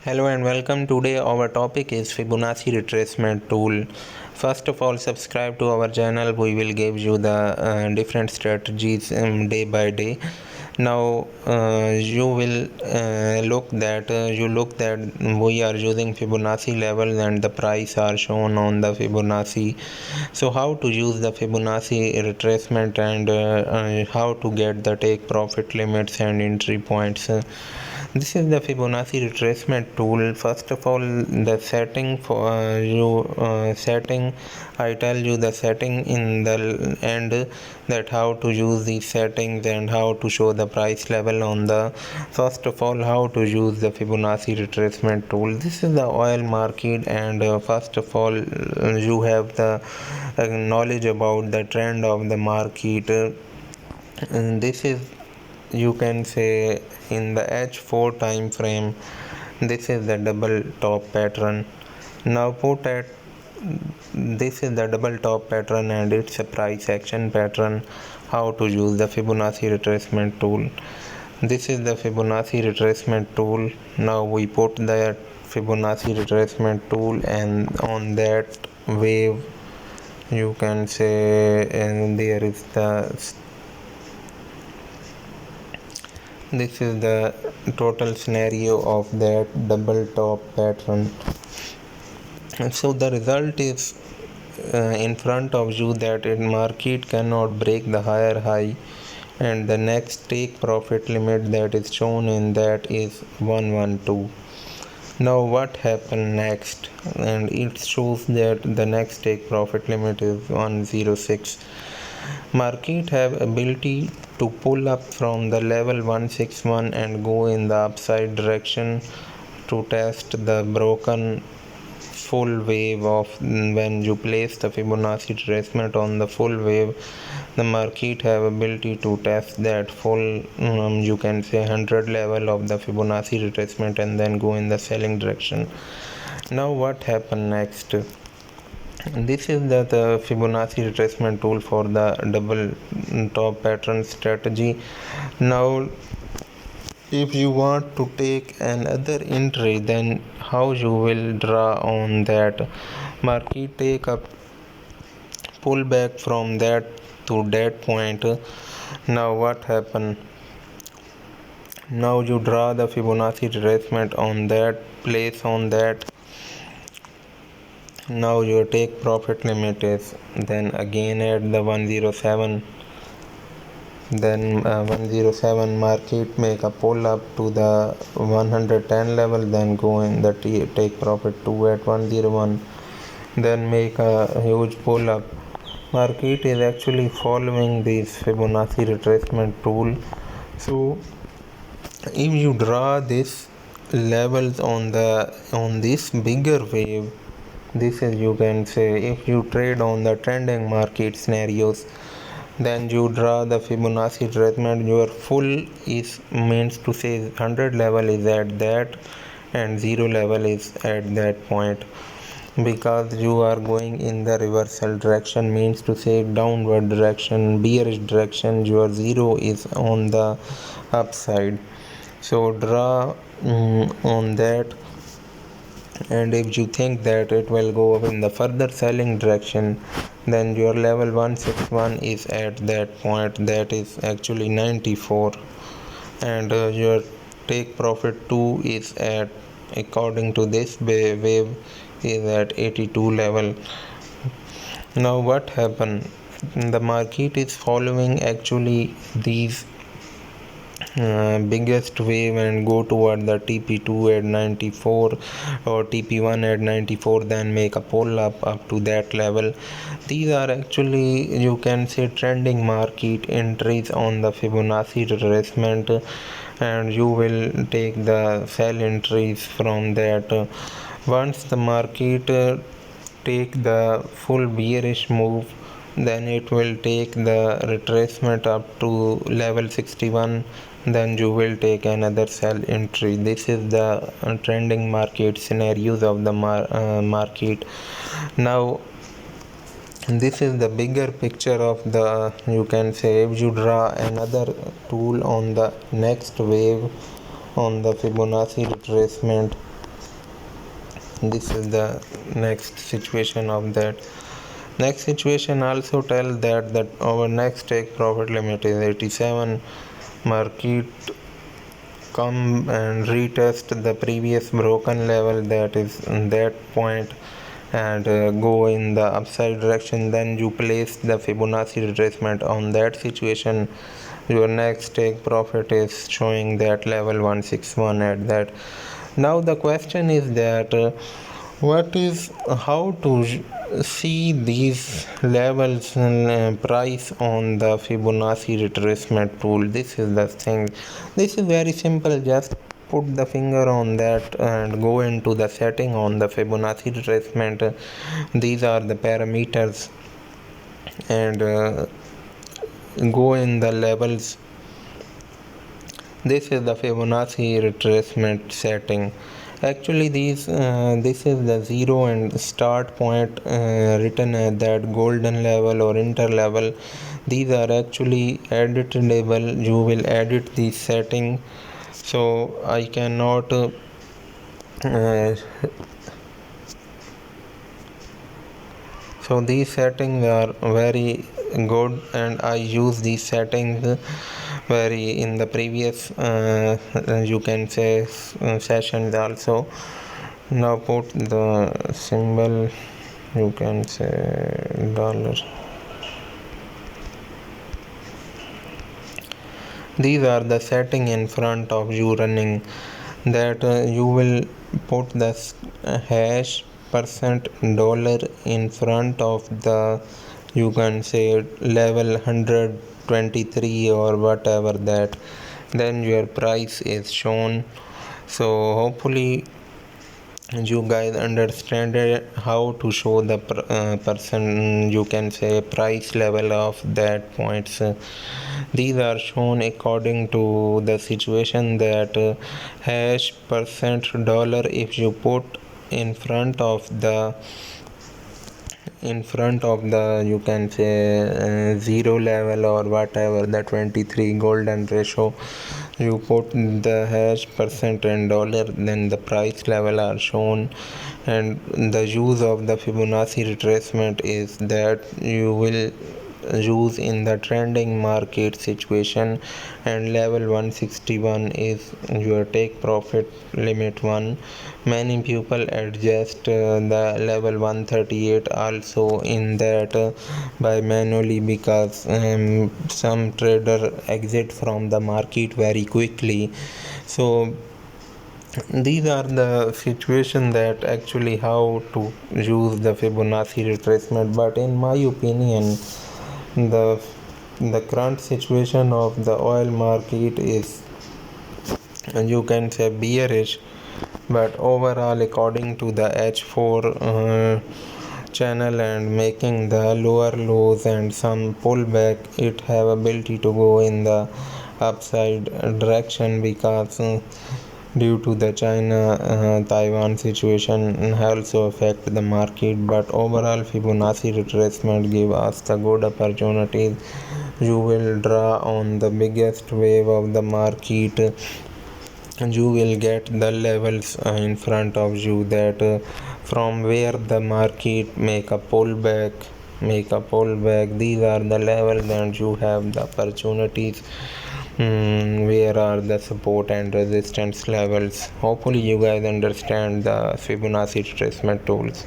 Hello and welcome. Today our topic is Fibonacci retracement tool. First of all, subscribe to our channel. We will give you the different strategies day by day. Now you will look that we are using Fibonacci levels and the price are shown on the Fibonacci. So how to use the Fibonacci retracement and how to get the take profit limits and entry points. This is the Fibonacci retracement tool. First of all, the setting for setting. I tell you the setting in the end, that how to use these settings and how to show the price level on the. First of all, how to use the Fibonacci retracement tool. This is the oil market, and first of all, you have the knowledge about the trend of the market. And this is, you can say, in the H4 time frame. This is the double top pattern. Now put at this is the double top pattern and it's a price action pattern. How to use the Fibonacci retracement tool. This is the Fibonacci retracement tool. Now we put the Fibonacci retracement tool, and on that wave, you can say, and there is this is the total scenario of that double top pattern. And so the result is in front of you, that in market cannot break the higher high, and the next take profit limit that is shown in that is 112. Now what happened next? And it shows that the next take profit limit is 106. Market have ability to pull up from the level 161 and go in the upside direction to test the broken full wave of. When you place the Fibonacci retracement on the full wave, the market have ability to test that full you can say 100 level of the Fibonacci retracement and then go in the selling direction. Now what happened next? This is the Fibonacci retracement tool for the double top pattern strategy. Now if you want to take another entry, then how you will draw on that. Market take a pullback from that to that point. Now what happened? Now you draw the Fibonacci retracement on that place, on that. Now your take profit limit is then again at the 107. Then 107 market make a pull up to the 110 level, then go in the take profit 2 at 101, then make a huge pull up. Market is actually following this Fibonacci retracement tool. So if you draw this levels on this bigger wave, this is, you can say, if you trade on the trending market scenarios, then you draw the Fibonacci retracement. Your full is means to say 100 level is at that and 0 level is at that point, because you are going in the reversal direction, means to say downward direction, bearish direction. Your 0 is on the upside. So draw on that, and if you think that it will go up in the further selling direction, then your level 161 is at that point, that is actually 94, and your take profit 2 is at, according to this wave, is at 82 level. Now what happened? The market is following actually these biggest wave and go toward the TP2 at 94 or TP1 at 94, then make a pull up to that level. These are actually, you can say, trending market entries on the Fibonacci retracement, and you will take the sell entries from that. Once the market take the full bearish move, then it will take the retracement up to level 61, then you will take another sell entry. This is the trending market scenarios of the market. Now this is the bigger picture of the, you can say, if you draw another tool on the next wave on the Fibonacci retracement, This is the next situation of that. Next situation also tell that our next take profit limit is 87. Market come and retest the previous broken level, that is that point, and go in the upside direction. Then you place the Fibonacci retracement on that situation. Your next take profit is showing that level 161 at that. Now the question is that what is how to see these levels and price on the Fibonacci retracement tool. This is the thing. This is very simple. Just put the finger on that and go into the setting on the Fibonacci retracement. These are the parameters, and go in the levels. This is the Fibonacci retracement setting. Actually this is the zero and start point written at that golden level or inter level. These are actually editable. You will edit the setting, so I cannot so these settings are very good, and I use these settings very in the previous you can say sessions also. Now put the symbol, you can say dollar. These are the setting in front of you running, that you will put the hash percent dollar in front of the, you can say, level 123 or whatever that. Then your price is shown. So hopefully you guys understand how to show the person, you can say, price level of that points. These are shown according to the situation, that hash percent dollar, if you put in front of the you can say zero level or whatever, the 23 golden ratio, you put the hash percent and dollar, then the price level are shown. And the use of the Fibonacci retracement is that you will use in the trending market situation, and level 161 is your take profit limit 1. Many people adjust the level 138 also in that by manually, because some trader exit from the market very quickly. So these are the situation that actually how to use the Fibonacci retracement. But in my opinion, the current situation of the oil market is, you can say, bearish. But overall, according to the H4 channel and making the lower lows and some pullback, it have ability to go in the upside direction, because due to the China Taiwan situation also affect the market. But overall, Fibonacci retracement give us the good opportunities. You will draw on the biggest wave of the market, and you will get the levels in front of you, that from where the market make a pullback. These are the levels, and you have the opportunities. Where are the support and resistance levels? Hopefully you guys understand the Fibonacci retracement tools.